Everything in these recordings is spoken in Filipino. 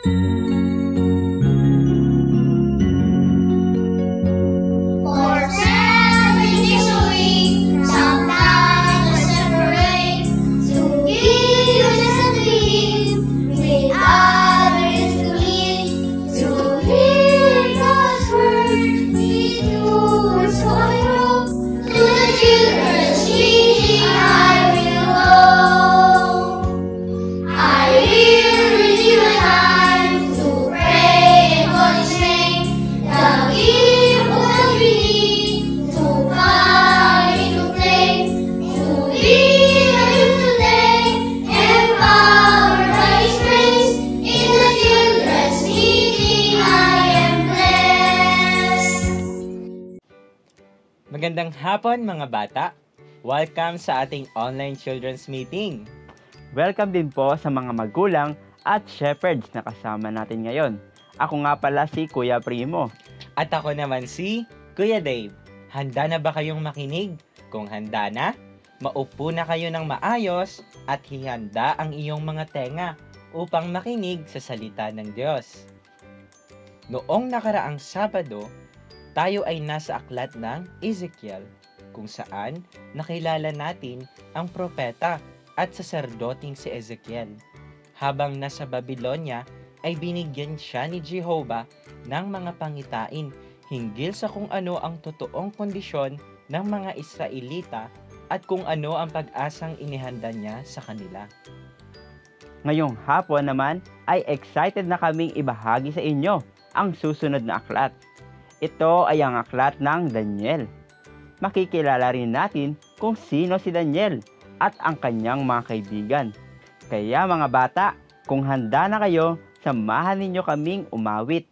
For 7 days a week, sometimes I separate to give you just to eat, with others to lead, to hear God's word, be towards what I hope, to the children's meeting I will go. I will redeem my time to pray and call His name, the gift of what we need to come into play, to live a beautiful day, empowered by His grace. In the children's meeting I am blessed. Magandang hapon mga bata! Welcome sa ating online children's meeting. Welcome din po sa mga magulang at shepherds na kasama natin ngayon. Ako nga pala si Kuya Primo. At ako naman si Kuya Dave. Handa na ba kayong makinig? Kung handa na, maupo na kayo ng maayos at hihanda ang iyong mga tenga upang makinig sa salita ng Diyos. Noong nakaraang Sabado, tayo ay nasa aklat ng Ezekiel, kung saan nakilala natin ang propeta at saserdoting si Ezekiel. Habang nasa Babylonia, ay binigyan siya ni Jehovah ng mga pangitain hinggil sa kung ano ang totoong kondisyon ng mga Israelita at kung ano ang pag-asang inihanda niya sa kanila. Ngayong hapon naman ay excited na kaming ibahagi sa inyo ang susunod na aklat. Ito ay ang aklat ng Daniel. Makikilala rin natin kung sino si Daniel at ang kanyang mga kaibigan. Kaya mga bata, kung handa na kayo, samahan ninyo kaming umawit.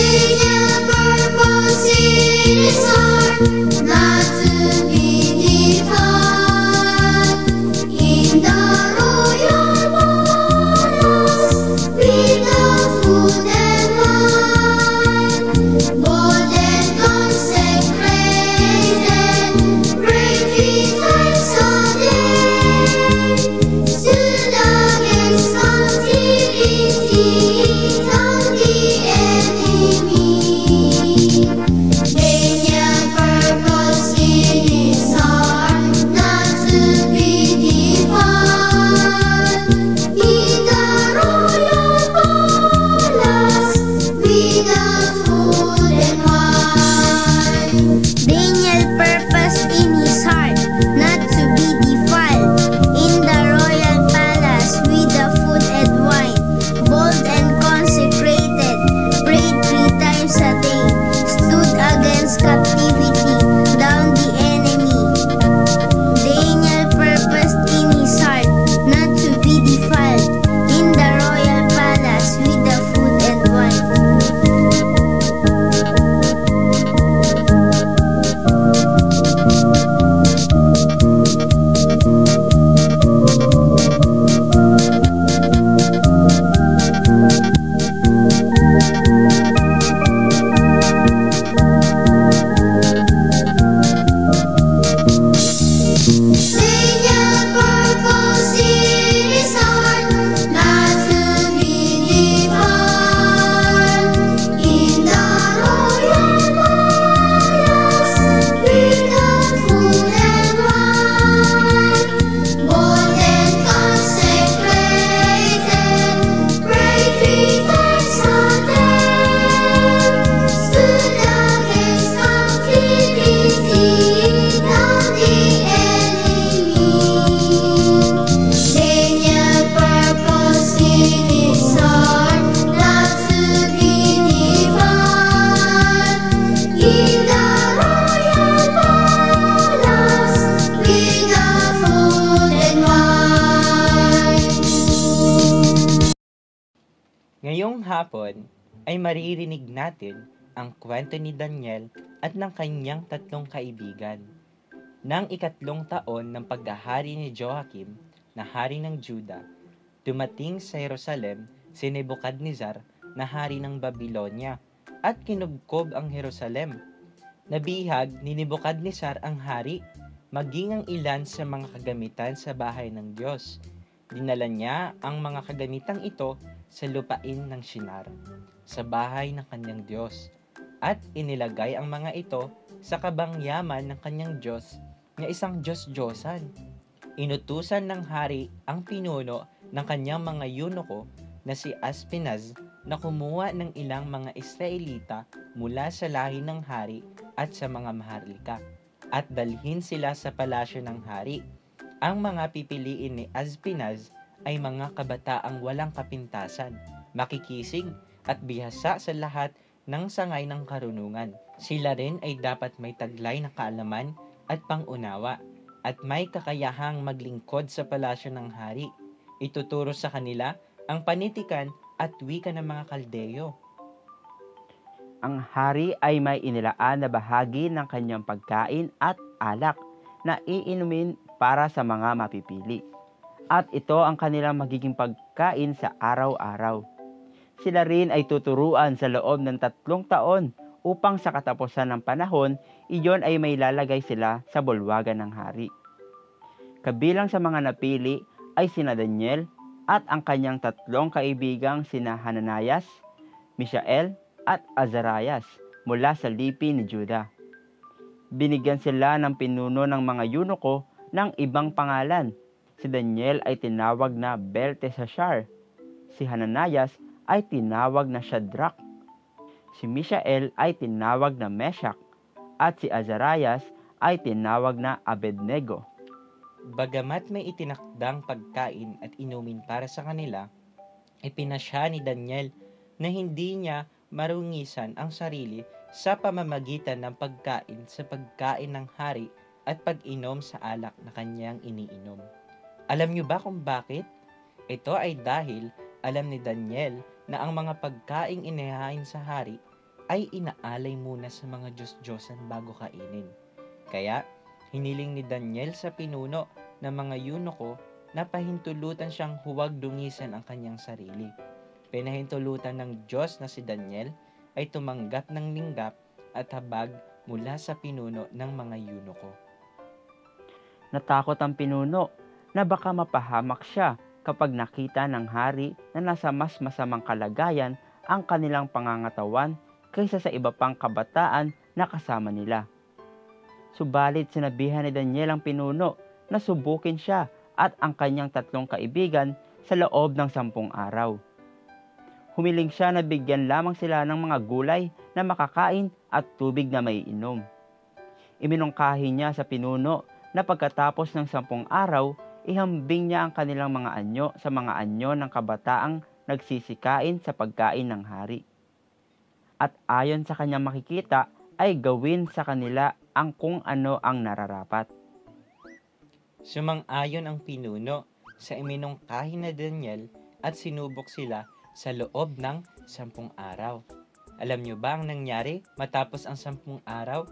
Daniel purpose in his heart not to be defied in the royal palace with the food and wine, bold and consecrated, pray 3 times a day, stood against hostility of the enemy. Daniel purpose in his heart not to be defied in the royal palace with the food and wine. Daniel purposed in his heart not to be defiled in the royal palace with the food and wine, bold and consecrated, prayed 3 times a day, stood against captivity, down the enemy. Daniel purposed in his heart not to be defiled in the royal palace with the food and wine. Daniel purpose in his heart not to be defiled in the royal palace with the food and wine, bold and consecrated, pray 3 times a day, stood against captivity of the enemy. Daniel purpose in his heart not to be defiled in the royal palace with the food and wine. Ngayong hapon ay maririnig natin ang kwento ni Daniel at ng kanyang 3 kaibigan. Nang 3 taon ng paghahari ni Joachim na hari ng Juda, dumating sa Jerusalem si Nebukadnezar na hari ng Babylonia at kinubkob ang Jerusalem. Nabihag ni Nebukadnezar ang hari, maging ang ilan sa mga kagamitan sa bahay ng Diyos. Dinala niya ang mga kagamitang ito sa lupain ng Shinar, sa bahay ng kanyang Diyos, at inilagay ang mga ito sa kabangyaman ng kanyang Diyos na isang Diyos-Diyosan. Inutusan ng hari ang pinuno ng kanyang mga eunuko na si Aspenaz na kumuha ng ilang mga Israelita mula sa lahi ng hari at sa mga maharlika at dalhin sila sa palasyo ng hari. Ang mga pipiliin ni Aspenaz ay mga kabataang walang kapintasan, makikisig at bihasa sa lahat ng sangay ng karunungan. Sila rin ay dapat may taglay na kaalaman at pangunawa at may kakayahang maglingkod sa palasyo ng hari. Ituturo sa kanila ang panitikan at wika ng mga Kaldeo. Ang hari ay may inilaan na bahagi ng kanyang pagkain at alak na iinumin para sa mga mapipili. At ito ang kanilang magiging pagkain sa araw-araw. Sila rin ay tuturuan sa loob ng 3 taon upang sa katapusan ng panahon, iyon ay may lalagay sila sa bulwagan ng hari. Kabilang sa mga napili ay sina Daniel at ang kanyang 3 kaibigang sina Hananias, Mishael at Azarias mula sa lipi ni Juda. Binigyan sila ng pinuno ng mga eunuko ng ibang pangalan. Si Daniel ay tinawag na Belteshazzar, si Hananias ay tinawag na Shadrach, si Mishael ay tinawag na Meshach, at si Azarias ay tinawag na Abednego. Bagamat may itinakdang pagkain at inumin para sa kanila, ipinasya ni Daniel na hindi niya marungisan ang sarili sa pamamagitan ng pagkain sa pagkain ng hari at pag-inom sa alak na kanyang iniinom. Alam niyo ba kung bakit? Ito ay dahil alam ni Daniel na ang mga pagkaing inihain sa hari ay inaalay muna sa mga Diyos-Diyosan bago kainin. Kaya, hiniling ni Daniel sa pinuno ng mga eunuko na pahintulutan siyang huwag dungisan ang kanyang sarili. Pinahintulutan ng Diyos na si Daniel ay tumanggap ng linggap at habag mula sa pinuno ng mga eunuko. Natakot ang pinuno na baka mapahamak siya kapag nakita ng hari na nasa mas masamang kalagayan ang kanilang pangangatawan kaysa sa iba pang kabataan na kasama nila. Subalit sinabihan ni Daniel ang pinuno na subukin siya at ang kanyang 3 kaibigan sa loob ng 10 araw. Humiling siya na bigyan lamang sila ng mga gulay na makakain at tubig na maiinom. Iminungkahi niya sa pinuno na pagkatapos ng 10 araw, ihambing niya ang kanilang mga anyo sa mga anyo ng kabataang nagsisikain sa pagkain ng hari. At ayon sa kanyang makikita, ay gawin sa kanila ang kung ano ang nararapat. Sumang-ayon ang pinuno sa iminungkahi na Daniel at sinubok sila sa loob ng 10 araw. Alam niyo ba ang nangyari matapos ang 10 araw?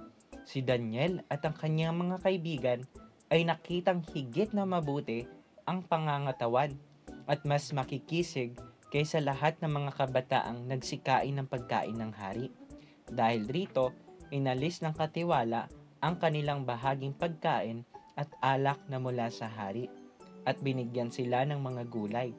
Si Daniel at ang kanyang mga kaibigan ay nakitang higit na mabuti ang pangangatawan at mas makikisig kaysa lahat ng mga kabataang nagsikain ng pagkain ng hari. Dahil rito, inalis ng katiwala ang kanilang bahaging pagkain at alak na mula sa hari at binigyan sila ng mga gulay.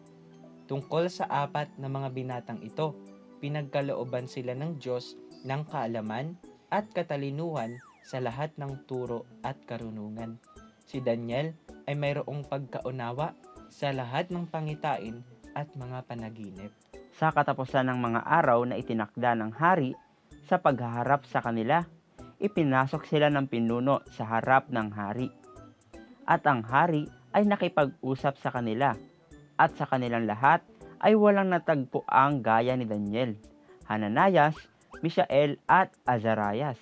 Tungkol sa 4 na mga binatang ito, pinagkalooban sila ng Diyos ng kaalaman at katalinuhan sa lahat ng turo at karunungan. Si Daniel ay mayroong pagkaunawa sa lahat ng pangitain at mga panaginip. Sa katapusan ng mga araw na itinakda ng hari sa paghaharap sa kanila, ipinasok sila ng pinuno sa harap ng hari. At ang hari ay nakipag-usap sa kanila, at sa kanilang lahat ay walang natagpuang gaya ni Daniel, Hananias, Mishael at Azarias.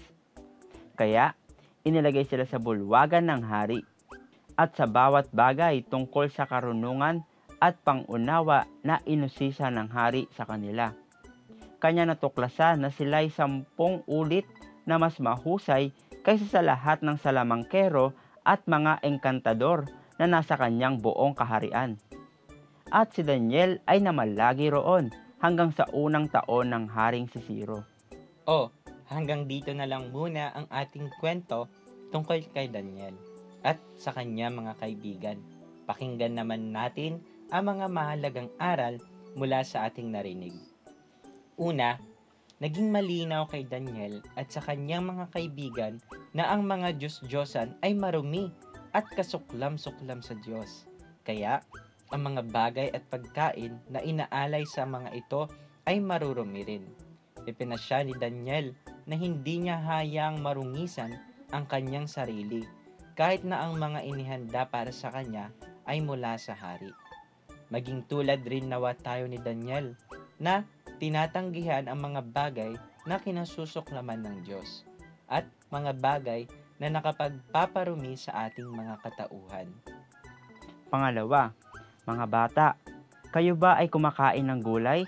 Kaya, inilagay sila sa bulwagan ng hari, at sa bawat bagay tungkol sa karunungan at pangunawa na inusisa ng hari sa kanila. Kanya natuklasan na sila'y 10 ulit na mas mahusay kaysa sa lahat ng salamangkero at mga engkantador na nasa kanyang buong kaharian. At si Daniel ay namalagi roon hanggang sa unang taon ng Haring si Ciro. Hanggang dito na lang muna ang ating kwento tungkol kay Daniel at sa kanya mga kaibigan. Pakinggan naman natin ang mga mahalagang aral mula sa ating narinig. Una, naging malinaw kay Daniel at sa kanyang mga kaibigan na ang mga Diyos-Diyosan ay marumi at kasuklam-suklam sa Diyos. Kaya, ang mga bagay at pagkain na inaalay sa mga ito ay marurumi rin. Ipinasya ni Daniel na hindi niya hayang marungisan ang kanyang sarili, kahit na ang mga inihanda para sa kanya ay mula sa hari. Maging tulad rin nawa tayo ni Daniel, na tinatanggihan ang mga bagay na kinasusuklaman ng Diyos, at mga bagay na nakapagpaparumi sa ating mga katauhan. Pangalawa, mga bata, kayo ba ay kumakain ng gulay?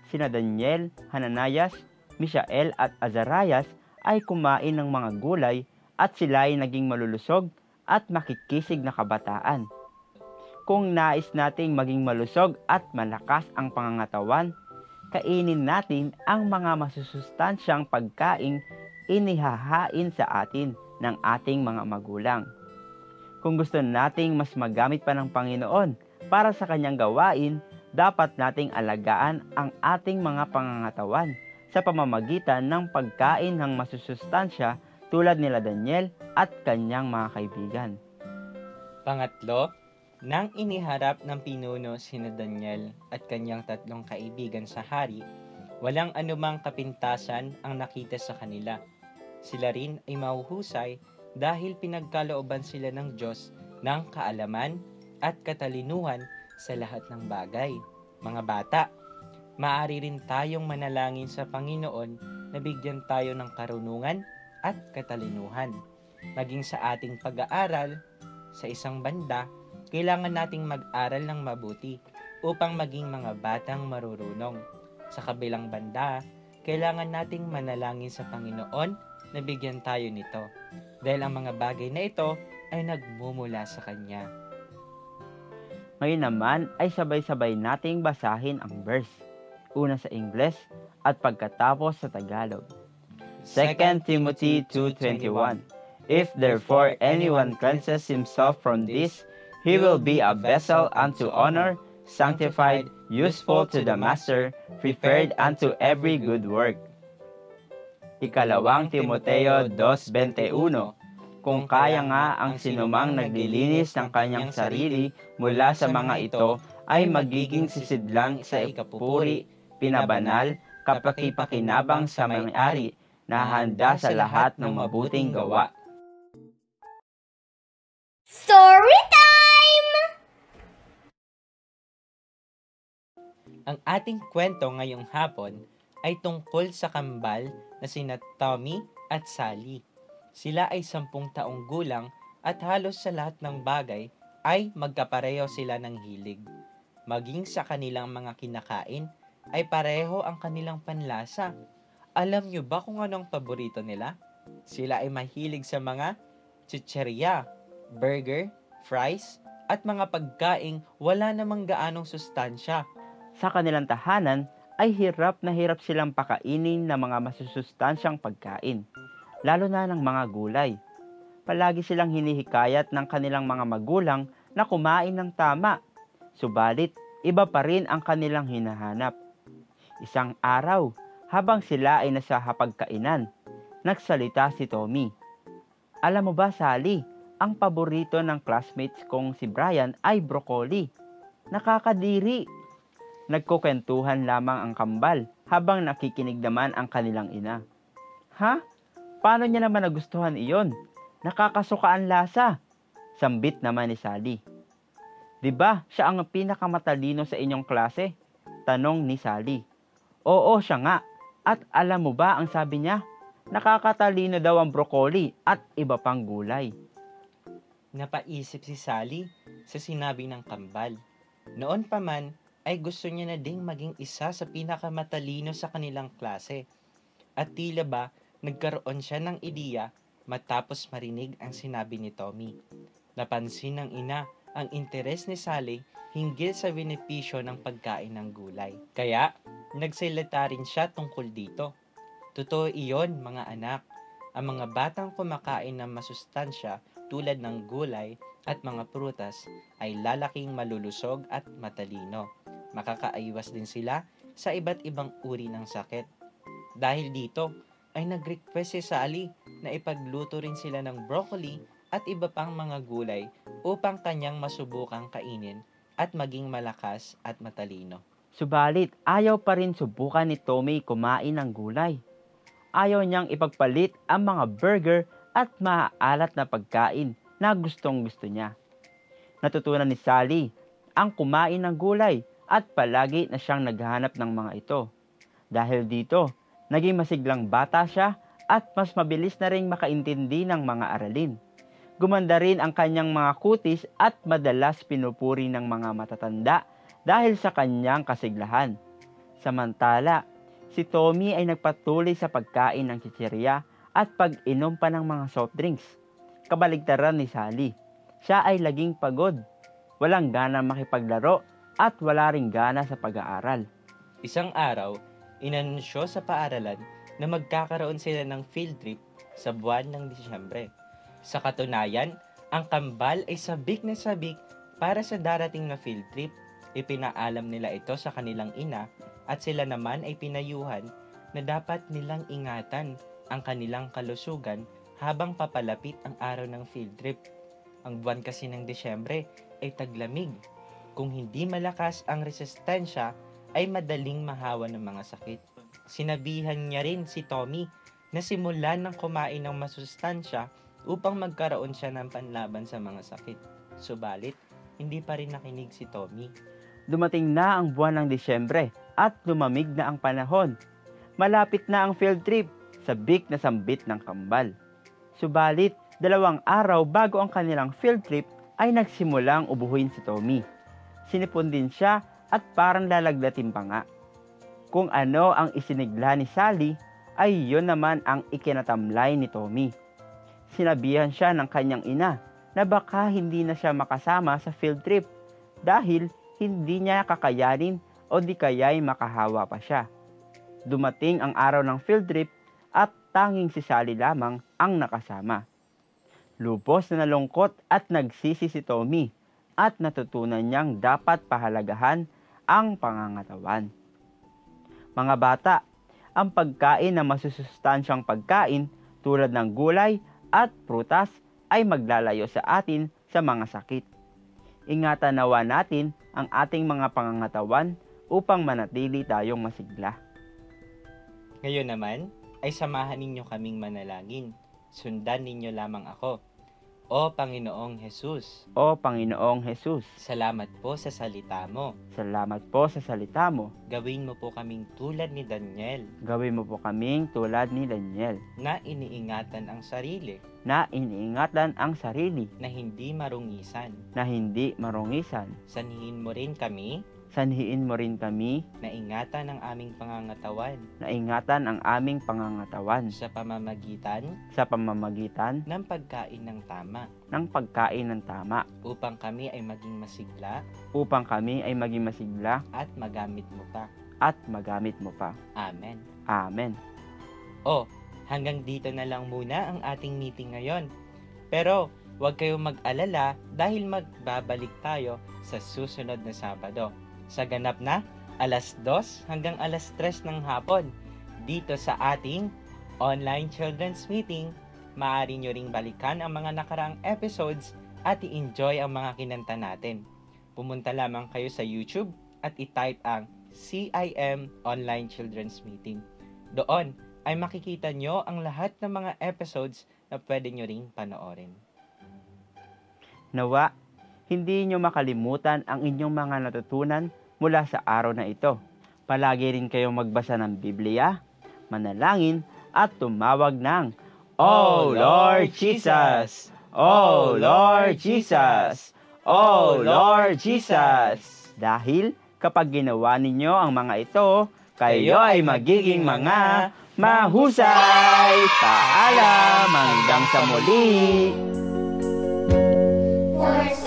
Sina Daniel, Hananias, Mishael at Azarias ay kumain ng mga gulay at sila ay naging malulusog at makikisig na kabataan. Kung nais nating maging malusog at malakas ang pangangatawan, kainin natin ang mga masusustansyang pagkaing inihahain sa atin ng ating mga magulang. Kung gusto nating mas magamit pa ng Panginoon para sa kanyang gawain, dapat nating alagaan ang ating mga pangangatawan sa pamamagitan ng pagkain ng masusustansya tulad nila Daniel at kanyang mga kaibigan. Pangatlo, nang iniharap ng pinuno sina Daniel at kanyang tatlong kaibigan sa hari, walang anumang kapintasan ang nakita sa kanila. Sila rin ay mahuhusay dahil pinagkalooban sila ng Diyos ng kaalaman at katalinuhan sa lahat ng bagay. Mga bata, maaari rin tayong manalangin sa Panginoon na bigyan tayo ng karunungan at katalinuhan. Maging sa ating pag-aaral, sa isang banda, kailangan nating mag-aral ng mabuti upang maging mga batang marurunong. Sa kabilang banda, kailangan nating manalangin sa Panginoon na bigyan tayo nito dahil ang mga bagay na ito ay nagmumula sa Kanya. Ngayon naman ay sabay-sabay nating basahin ang verse. Una sa Ingles at pagkatapos sa Tagalog. 2 Timothy 2:21. If therefore anyone cleanses himself from this, he will be a vessel unto honor, sanctified, useful to the master, prepared unto every good work. Ikalawang Timoteo 2:21. Kung kaya nga ang sinumang naglilinis ng kanyang sarili mula sa mga ito ay magiging sisidlang sa ikapupuri, pinabanal, kapakipakinabang sa may-ari, na handa sa lahat ng mabuting gawa. Story time! Ang ating kwento ngayong hapon ay tungkol sa kambal na sina Tommy at Sally. Sila ay 10 taong gulang at halos sa lahat ng bagay ay magkapareho sila ng hilig. Maging sa kanilang mga kinakain ay pareho ang kanilang panlasa. Alam nyo ba kung anong paborito nila? Sila ay mahilig sa mga chicheria, burger, fries, at mga pagkaing wala namang gaanong sustansya. Sa kanilang tahanan ay hirap na hirap silang pakainin ng mga masusustansyang pagkain, lalo na ng mga gulay. Palagi silang hinihikayat ng kanilang mga magulang na kumain ng tama, subalit iba pa rin ang kanilang hinahanap. Isang araw, habang sila ay nasa hapagkainan, nagsalita si Tommy. Alam mo ba, Sally, ang paborito ng classmates kong si Brian ay broccoli. Nakakadiri. Nagkukwentuhan lamang ang kambal habang nakikinig naman ang kanilang ina. Ha? Paano niya naman nagustuhan iyon? Nakakasuka ang lasa. Sambit naman ni Sally. Diba siya ang pinakamatalino sa inyong klase? Tanong ni Sally. Oo, siya nga. At alam mo ba ang sabi niya? Nakakatalino daw ang broccoli at iba pang gulay. Napaisip si Sally sa sinabi ng kambal. Noon pa man ay gusto niya na ding maging isa sa pinakamatalino sa kanilang klase. At tila ba nagkaroon siya ng ideya matapos marinig ang sinabi ni Tommy. Napansin ng ina ang interes ni Sally hinggil sa benepisyo ng pagkain ng gulay. Kaya, nagsalita rin siya tungkol dito. Totoo iyon, mga anak. Ang mga batang kumakain ng masustansya tulad ng gulay at mga prutas ay lalaking malulusog at matalino. Makakaaywas din sila sa iba't ibang uri ng sakit. Dahil dito, ay nag-request si Sally na ipagluto rin sila ng broccoli at iba pang mga gulay upang kanyang masubukang kainin at maging malakas at matalino. Subalit, ayaw pa rin subukan ni Tommy kumain ng gulay. Ayaw niyang ipagpalit ang mga burger at maaalat na pagkain na gustong-gusto niya. Natutunan ni Sally ang kumain ng gulay at palagi na siyang naghahanap ng mga ito. Dahil dito, naging masiglang bata siya at mas mabilis na ring makaintindi ng mga aralin. Gumanda rin ang kanyang mga kutis at madalas pinupuri ng mga matatanda dahil sa kanyang kasiglahan. Samantala, si Tommy ay nagpatuloy sa pagkain ng chichirya at pag-inom pa ng mga soft drinks. Kabaligtaran ni Sally. Siya ay laging pagod, walang gana makipaglaro at wala ring gana sa pag-aaral. Isang araw, inanunsyo sa paaralan na magkakaroon sila ng field trip sa buwan ng Disyembre. Sa katunayan, ang kambal ay sabik na sabik para sa darating na field trip. Ipinaalam nila ito sa kanilang ina at sila naman ay pinayuhan na dapat nilang ingatan ang kanilang kalusugan habang papalapit ang araw ng field trip. Ang buwan kasi ng Disyembre ay taglamig. Kung hindi malakas ang resistensya, ay madaling mahawa ng mga sakit. Sinabihan niya rin si Tommy na simulan ng kumain ng masustansya upang magkaroon siya ng panlaban sa mga sakit. Subalit, hindi pa rin nakinig si Tommy. Dumating na ang buwan ng Disyembre at lumamig na ang panahon. Malapit na ang field trip, sabik na sambit ng kambal. Subalit, 2 araw bago ang kanilang field trip ay nagsimulang ubuhin si Tommy. Sinipon din siya at parang lalaglatin pa nga. Kung ano ang isinigla ni Sally, ay yun naman ang ikinatamlay ni Tommy. Sinabihan siya ng kanyang ina na baka hindi na siya makasama sa field trip dahil hindi niya kakayanin o di kaya'y makahawa pa siya. Dumating ang araw ng field trip at tanging si Sally lamang ang nakasama. Lubos na nalungkot at nagsisi si Tommy at natutunan niyang dapat pahalagahan ang pangangatawan. Mga bata, ang pagkain na masusustansyang pagkain tulad ng gulay at prutas ay maglalayo sa atin sa mga sakit. Ingatan nawa natin ang ating mga pangangatawan upang manatili tayong masigla. Ngayon naman, ay samahan ninyo kaming manalangin. Sundan ninyo lamang ako. O Panginoong Hesus, O Panginoong Hesus, salamat po sa salita mo. salamat po sa salita mo. Gawin mo po kaming tulad ni Daniel Gawin mo po kaming tulad ni Daniel na iniingatan ang sarili, na iniingatan ang sarili, na hindi marungisan. na hindi marungisan. Sanhin mo rin kami Sanhiin mo rin kami na ingatan ang aming pangangatawan na ingatan ang aming pangangatawan sa pamamagitan sa pamamagitan ng pagkain ng tama ng pagkain ng tama upang kami ay maging masigla upang kami ay maging masigla at magamit mo pa. at magamit mo pa. Amen. Amen. O, hanggang dito na lang muna ang ating meeting ngayon. Pero, huwag kayong mag-alala dahil magbabalik tayo sa susunod na Sabado. Sa ganap na 2:00 hanggang 3:00 ng hapon dito sa ating online children's meeting. Maaari nyo ring balikan ang mga nakaraang episodes at i-enjoy ang mga kinanta natin. Pumunta lamang kayo sa YouTube at i-type ang CIM Online Children's Meeting. Doon ay makikita nyo ang lahat ng mga episodes na pwede nyo ring panoorin. Nawa, hindi nyo makalimutan ang inyong mga natutunan mula sa araw na ito. Palagi rin kayong magbasa ng Biblia, manalangin, at tumawag ng Oh Lord Jesus! Oh Lord Jesus! Oh Lord Jesus! Dahil kapag ginawa ninyo ang mga ito, kayo ay magiging mga mahusay! Paalam hanggang sa muli! For